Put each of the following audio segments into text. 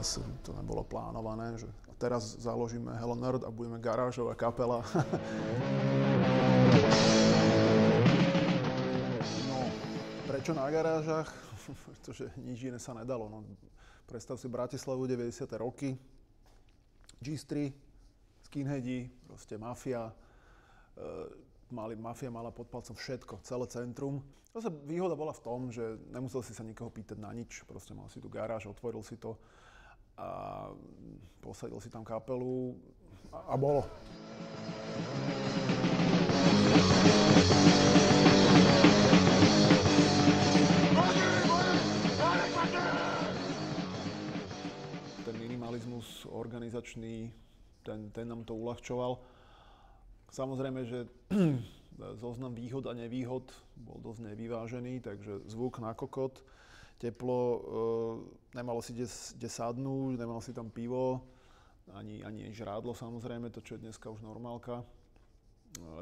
zase to nebolo plánované, že teraz založíme Hello Nerd a budeme garážová kapela. No, prečo na garážach? Pretože nič iné sa nedalo. No, predstav si Bratislavu 90. roky, G-Street, skinheadi, proste mafia. Mafia mala pod palcom všetko, celé centrum. Zase výhoda bola v tom, že nemusel si sa nikoho pýtať na nič. Proste mal si tu garáž, otvoril si to a posadil si tam kapelu a bolo. Ten minimalizmus organizačný, ten nám to uľahčoval. Samozrejme, že zoznam výhod a nevýhod bol dosť nevyvážený, takže zvuk na kokot, teplo, nemalo si kde sadnúť, nemal si tam pivo, ani žrádlo samozrejme, to čo je dneska už normálka.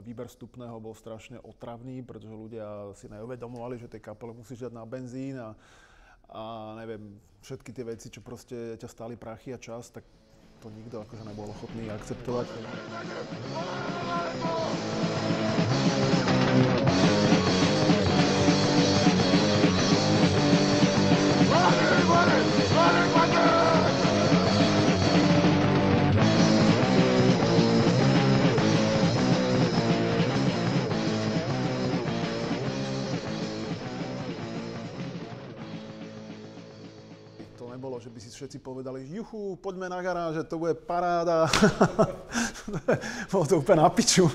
Výber vstupného bol strašne otravný, pretože ľudia si neuvedomovali, že tej kapele musíš dať na benzín a neviem, všetky tie veci, čo proste ťa stáli prachy a čas, tak to nikto akože nebol ochotný akceptovať. To nebolo, že by si všetci povedali, juhu, poďme na garáže, to bude paráda. Bolo to úplne na piču.